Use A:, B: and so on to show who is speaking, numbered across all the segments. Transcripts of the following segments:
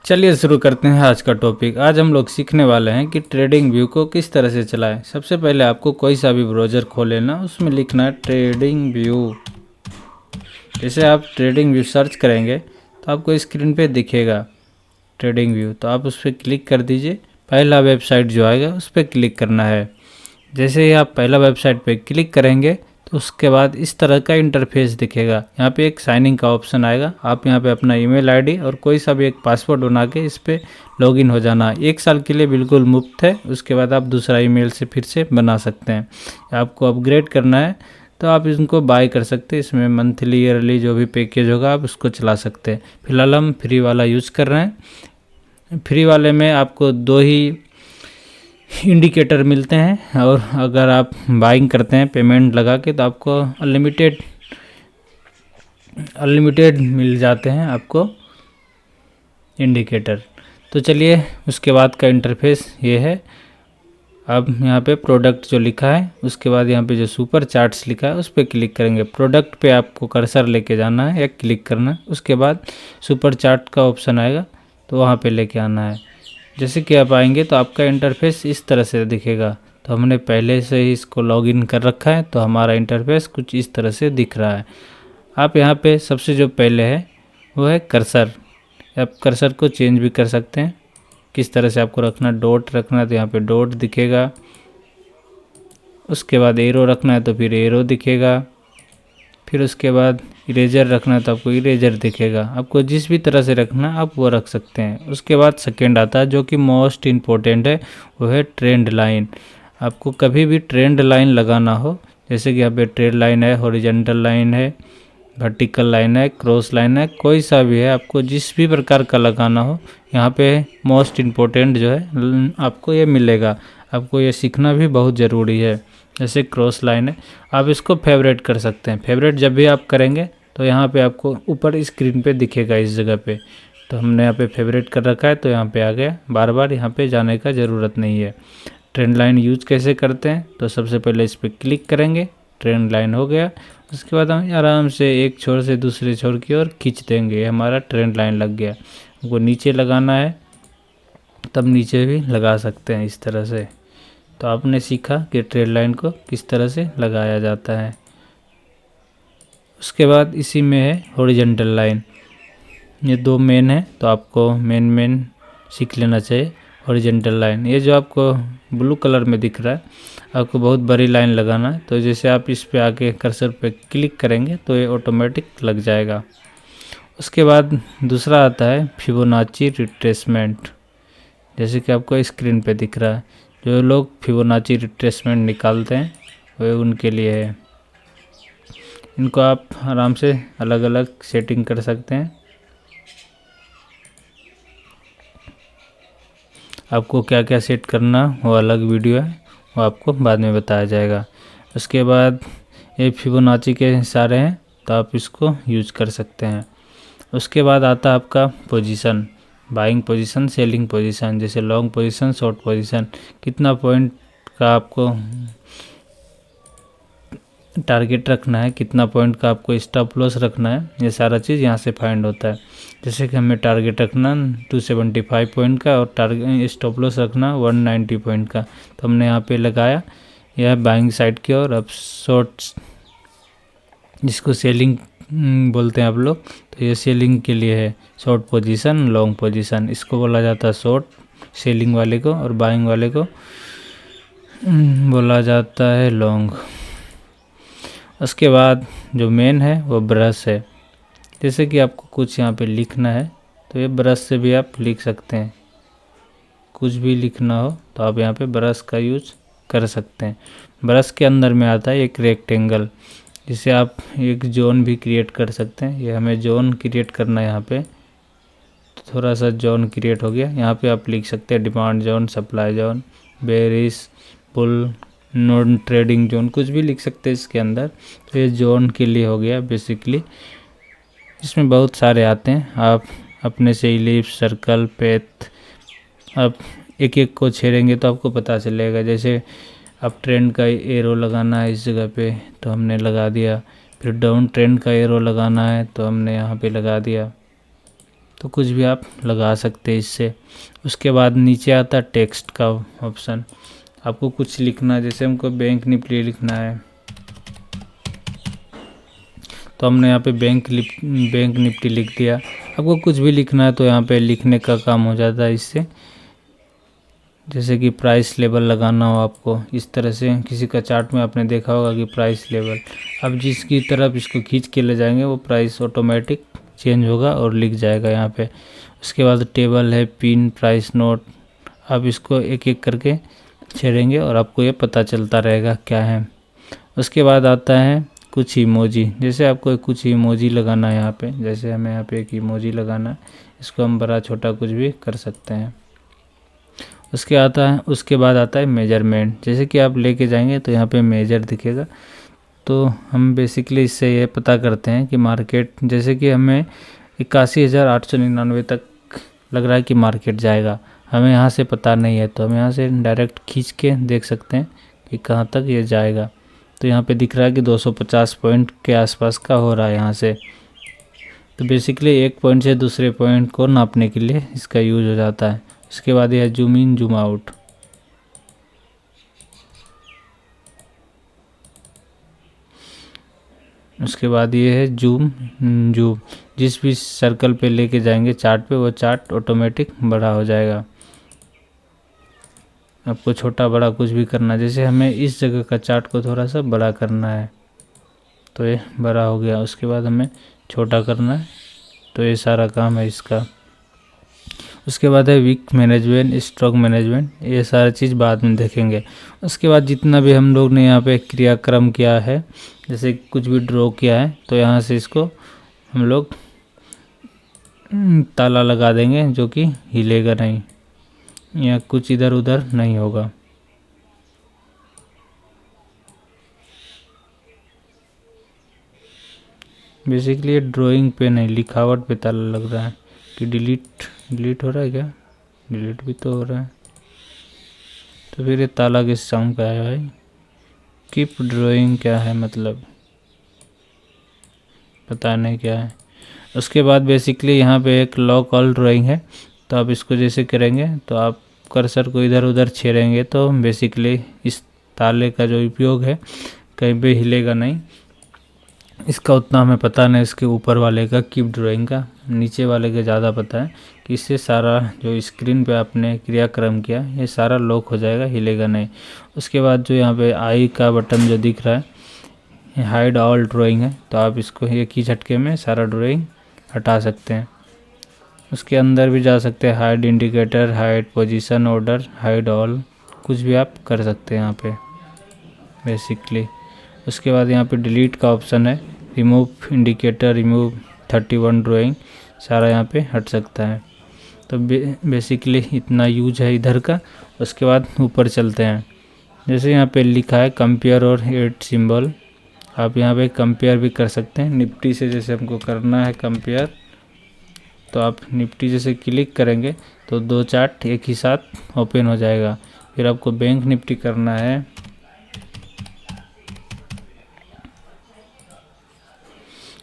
A: चलिए शुरू करते हैं आज का टॉपिक। आज हम लोग सीखने वाले हैं कि ट्रेडिंग व्यू को किस तरह से चलाएं। सबसे पहले आपको कोई सा भी ब्राउज़र खोल लेना, उसमें लिखना है ट्रेडिंग व्यू। जैसे आप ट्रेडिंग व्यू सर्च करेंगे तो आपको स्क्रीन पे दिखेगा ट्रेडिंग व्यू, तो आप उस पर क्लिक कर दीजिए। पहला वेबसाइट जो आएगा उस पर क्लिक करना है। जैसे ही आप पहला वेबसाइट पे क्लिक करेंगे तो उसके बाद इस तरह का इंटरफेस दिखेगा। यहाँ पे एक साइनिंग का ऑप्शन आएगा। आप यहाँ पे अपना ईमेल आईडी और कोई सा भी एक पासवर्ड बना के इस पर लॉगिन हो जाना। 1 साल के लिए बिल्कुल मुफ्त है। उसके बाद आप दूसरा ईमेल से फिर से बना सकते हैं। आपको अपग्रेड करना है तो आप इनको बाय कर सकते हैं। इसमें मंथली ईयरली जो भी पैकेज होगा आप उसको चला सकते हैं। फिलहाल हम फ्री वाला यूज़ कर रहे हैं। फ्री वाले में आपको 2 ही इंडिकेटर मिलते हैं, और अगर आप बाइंग करते हैं पेमेंट लगा के तो आपको अनलिमिटेड मिल जाते हैं आपको इंडिकेटर। तो चलिए उसके बाद का इंटरफेस ये है। अब यहाँ पे प्रोडक्ट जो लिखा है उसके बाद यहाँ पे जो सुपर चार्ट्स लिखा है उस पर क्लिक करेंगे। प्रोडक्ट पे आपको कर्सर लेके जाना है या क्लिक करना है। उसके बाद सुपर चार्ट का ऑप्शन आएगा तो वहाँ पे लेके आना है। जैसे कि आप आएंगे तो आपका इंटरफेस इस तरह से दिखेगा। तो हमने पहले से ही इसको लॉगिन कर रखा है तो हमारा इंटरफेस कुछ इस तरह से दिख रहा है। आप यहाँ पे सबसे जो पहले है वो है कर्सर। आप कर्सर को चेंज भी कर सकते हैं, किस तरह से आपको रखना। डॉट रखना है तो यहाँ पे डॉट दिखेगा। उसके बाद एरो रखना है तो फिर एरो दिखेगा। फिर उसके बाद इरेजर रखना है तो आपको इरेजर दिखेगा। आपको जिस भी तरह से रखना है आप वो रख सकते हैं। उसके बाद सेकेंड आता है जो कि मोस्ट इम्पोर्टेंट है, वो है ट्रेंड लाइन। आपको कभी भी ट्रेंड लाइन लगाना हो, जैसे कि यहाँ पे ट्रेंड लाइन है, हॉरिजॉन्टल लाइन है, वर्टिकल लाइन है, क्रॉस लाइन है, कोई सा भी है, आपको जिस भी प्रकार का लगाना हो यहाँ पे मोस्ट इम्पोर्टेंट जो है आपको ये मिलेगा। आपको ये सीखना भी बहुत ज़रूरी है। जैसे क्रॉस लाइन है, आप इसको फेवरेट कर सकते हैं। फेवरेट जब भी आप करेंगे तो यहाँ पे आपको ऊपर स्क्रीन पे दिखेगा इस जगह पे। तो हमने यहाँ पे फेवरेट कर रखा है तो यहाँ पे आ गया। बार बार यहाँ पे जाने का ज़रूरत नहीं है। ट्रेंड लाइन यूज कैसे करते हैं तो सबसे पहले इस पर क्लिक करेंगे, ट्रेंड लाइन हो गया। उसके बाद हम आराम से एक छोर से दूसरे छोर की ओर खींच देंगे। हमारा ट्रेंड लाइन लग गया। हमको नीचे लगाना है तब नीचे भी लगा सकते हैं इस तरह से। तो आपने सीखा कि ट्रेंड लाइन को किस तरह से लगाया जाता है। उसके बाद इसी में है हॉरिजॉन्टल लाइन। ये 2 मेन है तो आपको मेन सीख लेना चाहिए। हॉरिजॉन्टल लाइन ये जो आपको ब्लू कलर में दिख रहा है, आपको बहुत बड़ी लाइन लगाना है। तो जैसे आप इस पे आके कर्सर पे क्लिक करेंगे तो ये ऑटोमेटिक लग जाएगा। उसके बाद दूसरा आता है फिबोनाची रिट्रेसमेंट। जैसे कि आपको स्क्रीन पे दिख रहा है, जो लोग फिबोनाची रिट्रेसमेंट निकालते हैं वह उनके लिए है। इनको आप आराम से अलग अलग सेटिंग कर सकते हैं। आपको क्या क्या सेट करना वो अलग वीडियो है, वो आपको बाद में बताया जाएगा। उसके बाद ये फिबोनाची के सारे हैं तो आप इसको यूज कर सकते हैं। उसके बाद आता है आपका position, buying position, selling position. जैसे लॉन्ग पोजीशन, शॉर्ट पोजीशन, कितना पॉइंट का आपको टारगेट रखना है, कितना पॉइंट का आपको स्टॉप लॉस रखना है, ये सारा चीज़ यहाँ से फाइंड होता है। जैसे कि हमें टारगेट रखना 275 पॉइंट का और टारगेट स्टॉप लॉस रखना 190 पॉइंट का, तो हमने यहाँ पे लगाया। यह बाइंग साइड की ओर। अब शॉर्ट्स जिसको सेलिंग बोलते हैं आप लोग, तो ये सेलिंग के लिए है। शॉर्ट पोजीशन, लॉन्ग पोजीशन, इसको बोला जाता है शॉर्ट सेलिंग वाले को, और बाइंग वाले को बोला जाता है लॉन्ग। उसके बाद जो मेन है वो ब्रश है। जैसे कि आपको कुछ यहाँ पे लिखना है तो ये ब्रश से भी आप लिख सकते हैं। कुछ भी लिखना हो तो आप यहाँ पे ब्रश का यूज कर सकते हैं। ब्रश के अंदर में आता है एक रेक्टेंगल, जिसे आप एक जोन भी क्रिएट कर सकते हैं। ये हमें जोन क्रिएट करना है यहाँ पे, तो थोड़ा सा जोन क्रिएट हो गया। यहाँ पे आप लिख सकते हैं demand zone, supply zone, bearish, bull, non trading zone, कुछ भी लिख सकते हैं इसके अंदर। तो ये जोन के लिए हो गया बेसिकली। इसमें बहुत सारे आते हैं, आप अपने से इलिप्स, सर्कल, पेथ, आप एक एक को छेड़ेंगे तो आपको पता चलेगा। जैसे अब ट्रेंड का एरो लगाना है इस जगह पे तो हमने लगा दिया। फिर डाउन ट्रेंड का एरो लगाना है तो हमने यहाँ पे लगा दिया। तो कुछ भी आप लगा सकते हैं इससे। उसके बाद नीचे आता है टेक्स्ट का ऑप्शन। आपको कुछ लिखना है, जैसे हमको बैंक निफ्टी लिखना है तो हमने यहाँ पे बैंक निफ्टी लिख दिया। आपको कुछ भी लिखना है तो यहाँ पे लिखने का काम हो जाता है इससे। जैसे कि प्राइस लेवल लगाना हो आपको, इस तरह से किसी का चार्ट में आपने देखा होगा कि प्राइस लेवल, अब जिसकी तरफ इसको खींच के ले जाएंगे वो प्राइस ऑटोमेटिक चेंज होगा और लिख जाएगा यहाँ पे। उसके बाद टेबल है, पिन, प्राइस नोट, आप इसको एक एक करके छेड़ेंगे और आपको ये पता चलता रहेगा क्या है। उसके बाद आता है कुछ इमोजी। जैसे आपको कुछ इमोजी लगाना है यहाँ पे, जैसे हमें यहाँ पे एक इमोजी लगाना है, इसको हम बड़ा छोटा कुछ भी कर सकते हैं। उसके बाद आता है मेजरमेंट। जैसे कि आप लेके जाएंगे तो यहाँ पे मेजर दिखेगा। तो हम बेसिकली इससे ये पता करते हैं कि मार्केट, जैसे कि हमें 81,899 तक लग रहा है कि मार्केट जाएगा, हमें यहाँ से पता नहीं है, तो हम यहाँ से डायरेक्ट खींच के देख सकते हैं कि कहाँ तक ये जाएगा। तो यहाँ पे दिख रहा है कि 250 पॉइंट के आसपास का हो रहा है यहाँ से। तो बेसिकली एक पॉइंट से दूसरे पॉइंट को नापने के लिए इसका यूज हो जाता है। इसके बाद यह है जूम इन जूम आउट। उसके बाद ये है जूम। जिस भी सर्कल पे लेके जाएंगे चार्ट पे, वो चार्ट ऑटोमेटिक बड़ा हो जाएगा। आपको छोटा बड़ा कुछ भी करना, जैसे हमें इस जगह का चार्ट को थोड़ा सा बड़ा करना है तो ये बड़ा हो गया। उसके बाद हमें छोटा करना है, तो ये सारा काम है इसका। उसके बाद है वीक मैनेजमेंट, स्टॉक मैनेजमेंट, ये सारा चीज़ बाद में देखेंगे। उसके बाद जितना भी हम लोग ने यहाँ पे क्रियाक्रम किया है, जैसे कुछ भी ड्रॉ किया है, तो यहाँ से इसको हम लोग ताला लगा देंगे जो कि हिलेगा नहीं या कुछ इधर उधर नहीं होगा। बेसिकली ये ड्राइंग पे नहीं, लिखावट पे ताला लग रहा है। कि डिलीट हो रहा है क्या? डिलीट भी तो हो रहा है, तो फिर ये ताला किस काम का है भाई? कीप ड्राइंग क्या है मतलब, पता नहीं क्या है। उसके बाद बेसिकली यहाँ पे एक लॉक ऑल ड्राइंग है, तो आप इसको जैसे करेंगे तो आप कर्सर को इधर उधर छेड़ेंगे तो बेसिकली इस ताले का जो उपयोग है कहीं पे हिलेगा नहीं। इसका उतना हमें पता नहीं, इसके ऊपर वाले का कीप ड्राइंग का, नीचे वाले का ज़्यादा पता है कि इससे सारा जो स्क्रीन पे आपने क्रियाक्रम किया ये सारा लॉक हो जाएगा, हिलेगा नहीं। उसके बाद जो यहाँ पे आई का बटन जो दिख रहा है, ये हाइड ऑल ड्राइंग है, तो आप इसको एक ही झटके में सारा ड्राइंग हटा सकते हैं। उसके अंदर भी जा सकते हैं, hide indicator, hide position order, hide all, कुछ भी आप कर सकते हैं यहाँ पे बेसिकली। उसके बाद यहाँ पे डिलीट का ऑप्शन है, रिमूव इंडिकेटर, रिमूव 31 ड्राइंग, सारा यहाँ पे हट सकता है। तो बेसिकली इतना यूज है इधर का। उसके बाद ऊपर चलते हैं, जैसे यहाँ पे लिखा है कंपेयर और एड सिंबल, आप यहाँ पे कंपेयर भी कर सकते हैं निफ्टी से। जैसे हमको करना है कंपेयर, तो आप निफ्टी जैसे क्लिक करेंगे तो दो चार्ट एक ही साथ ओपन हो जाएगा। फिर आपको बैंक निफ्टी करना है,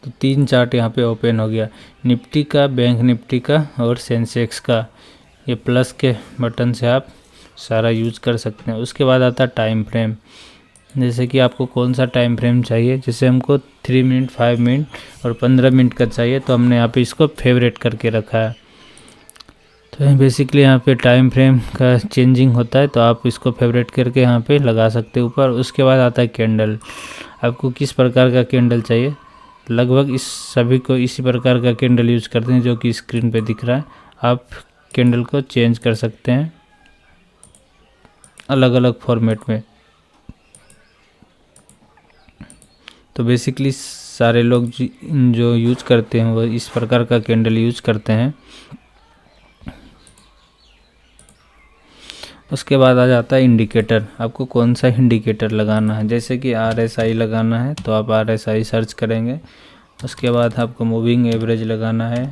A: तो 3 चार्ट यहाँ पे ओपन हो गया, निफ्टी का, बैंक निफ्टी का और सेंसेक्स का। ये प्लस के बटन से आप सारा यूज कर सकते हैं। उसके बाद आता है टाइम फ्रेम, जैसे कि आपको कौन सा टाइम फ्रेम चाहिए। जैसे हमको 3 मिनट, 5 मिनट और 15 मिनट का चाहिए, तो हमने यहाँ पे इसको फेवरेट करके रखा है। तो बेसिकली यहाँ पे टाइम फ्रेम का चेंजिंग होता है, तो आप इसको फेवरेट करके यहाँ पे लगा सकते हैं ऊपर। उसके बाद आता है कैंडल, आपको किस प्रकार का कैंडल चाहिए। लगभग इस सभी को इसी प्रकार का कैंडल यूज करते हैं जो कि स्क्रीन पे दिख रहा है। आप कैंडल को चेंज कर सकते हैं अलग अलग फॉर्मेट में। तो बेसिकली सारे लोग जो यूज करते हैं वो इस प्रकार का कैंडल यूज करते हैं। उसके बाद आ जाता है इंडिकेटर, आपको कौन सा इंडिकेटर लगाना है। जैसे कि RSI लगाना है तो आप RSI सर्च करेंगे। उसके बाद आपको मूविंग एवरेज लगाना है,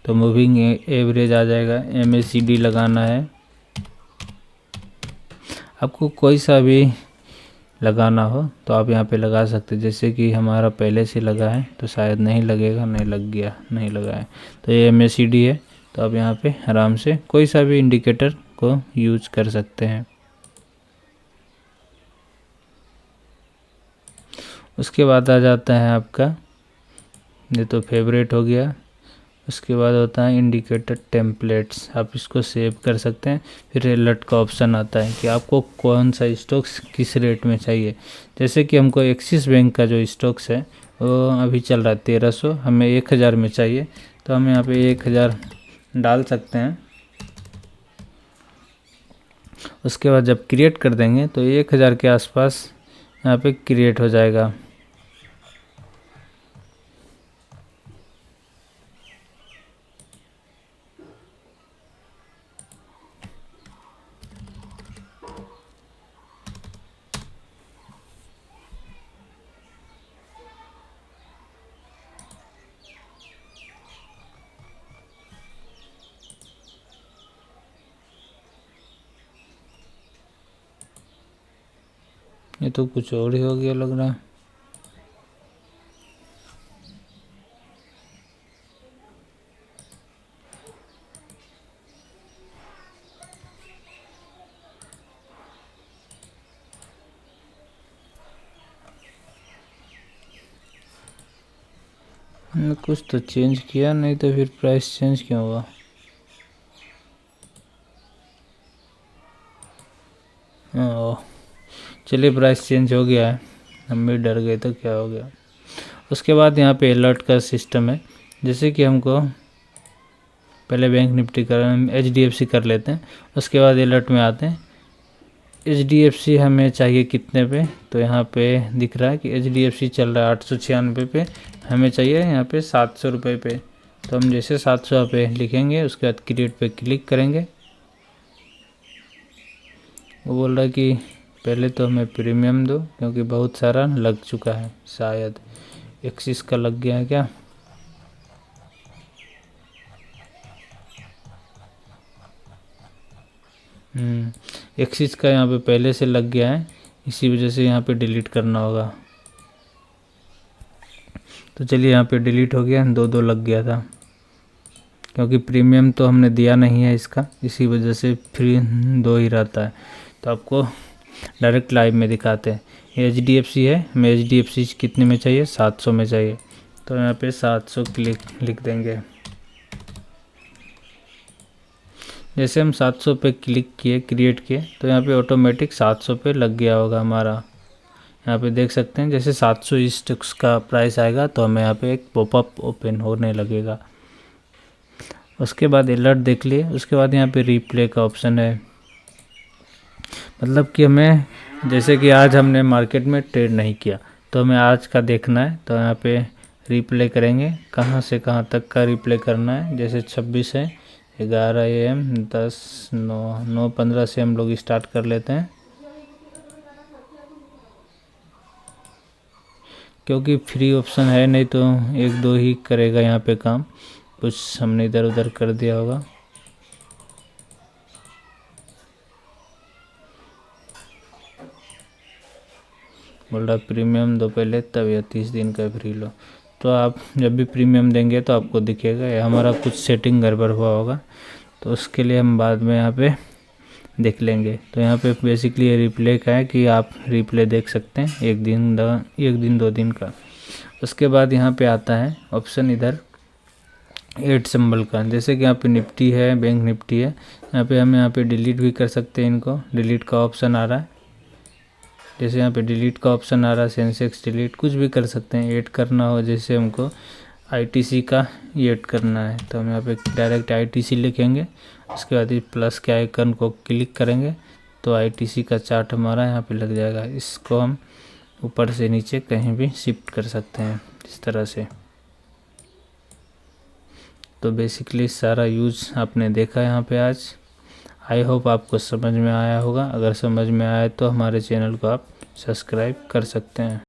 A: तो मूविंग एवरेज आ जाएगा। MACD लगाना है, आपको कोई सा भी लगाना हो तो आप यहाँ पे लगा सकते हैं। जैसे कि हमारा पहले से लगा है तो शायद नहीं लगेगा, नहीं लग गया, नहीं लगा है। तो ये MACD है, तो आप यहाँ पे आराम से कोई सा भी इंडिकेटर को यूज कर सकते हैं। उसके बाद आ जाता है आपका, ये तो फेवरेट हो गया। उसके बाद होता है इंडिकेटर टेम्पलेट्स, आप इसको सेव कर सकते हैं। फिर अलर्ट का ऑप्शन आता है कि आपको कौन सा स्टॉक्स किस रेट में चाहिए। जैसे कि हमको एक्सिस बैंक का जो स्टॉक्स है वो अभी चल रहा है 1300, हमें 1000 में चाहिए, तो हम यहाँ पे 1000 डाल सकते हैं। उसके बाद जब क्रिएट कर देंगे तो 1000 के आसपास यहाँ पे क्रिएट हो जाएगा। ये तो कुछ और ही हो गया लग रहा है। कुछ तो चेंज किया, नहीं तो फिर प्राइस चेंज क्यों हुआ। चलिए प्राइस चेंज हो गया है, हम भी डर गए तो क्या हो गया। उसके बाद यहाँ पे अलर्ट का सिस्टम है। जैसे कि हमको पहले बैंक निफ्टी कर HDFC कर लेते हैं, उसके बाद अलर्ट में आते हैं। HDFC हमें चाहिए कितने पे, तो यहाँ पे दिख रहा है कि HDFC चल रहा है 896 पे, हमें चाहिए यहाँ पे 700 रुपये पे। तो हम जैसे 700 पे लिखेंगे, उसके बाद क्रिएट पे क्लिक करेंगे। वो बोल रहा है कि पहले तो हमें प्रीमियम दो, क्योंकि बहुत सारा लग चुका है, शायद एक्सिस का लग गया है क्या। एक्सिस का यहाँ पे पहले से लग गया है, इसी वजह से यहाँ पे डिलीट करना होगा। तो चलिए यहाँ पे डिलीट हो गया, दो लग गया था, क्योंकि प्रीमियम तो हमने दिया नहीं है इसका, इसी वजह से फ्री 2 ही रहता है। तो आपको डायरेक्ट लाइव में दिखाते हैं। ये HDFC है, हमें HDFC कितने में चाहिए, 700 में चाहिए, तो यहाँ पे 700 लिख देंगे। जैसे हम 700 पे क्लिक किए, क्रिएट किए, तो यहाँ पे ऑटोमेटिक 700 पे लग गया होगा हमारा। यहाँ पे देख सकते हैं, जैसे 700 स्टॉक्स का प्राइस आएगा तो हमें यहाँ पे एक पॉपअप ओपन होने लगेगा। उसके बाद अलर्ट देख लिए। उसके बाद यहाँ पे रिप्ले का ऑप्शन है, मतलब कि हमें जैसे कि आज हमने मार्केट में ट्रेड नहीं किया, तो हमें आज का देखना है, तो यहाँ पे रिप्ले करेंगे। कहाँ से कहाँ तक का रिप्ले करना है, जैसे 26 है, 11 AM 10 9 15 से हम लोग स्टार्ट कर लेते हैं, क्योंकि फ्री ऑप्शन है, नहीं तो 1-2 ही करेगा यहाँ पे काम, कुछ हमने इधर उधर कर दिया होगा। बोल रहा प्रीमियम दो पहले, तब या 30 दिन का फ्री लो। तो आप जब भी प्रीमियम देंगे तो आपको दिखेगा, या हमारा कुछ सेटिंग गड़बड़ हुआ होगा, तो उसके लिए हम बाद में यहाँ पे देख लेंगे। तो यहाँ पे बेसिकली ये रिप्ले का है कि आप रिप्ले देख सकते हैं 1 दिन 2 दिन का। उसके बाद यहाँ पे आता है ऑप्शन इधर एड सिंबल का। जैसे कि यहाँ पे निफ्टी है, बैंक निफ्टी है, यहाँ पे हम यहाँ पे डिलीट भी कर सकते हैं इनको, डिलीट का ऑप्शन आ रहा है। जैसे यहाँ पे डिलीट का ऑप्शन आ रहा है, सेंसेक्स डिलीट, कुछ भी कर सकते हैं। ऐड करना हो, जैसे हमको ITC का ऐड करना है, तो हम यहाँ पे डायरेक्ट ITC लिखेंगे। उसके बाद प्लस के आइकन को क्लिक करेंगे तो ITC का चार्ट हमारा यहाँ पे लग जाएगा। इसको हम ऊपर से नीचे कहीं भी शिफ्ट कर सकते हैं इस तरह से। तो बेसिकली सारा यूज़ आपने देखा यहाँ पे आज। आई होप आपको समझ में आया होगा। अगर समझ में आया तो हमारे चैनल को आप सब्सक्राइब कर सकते हैं।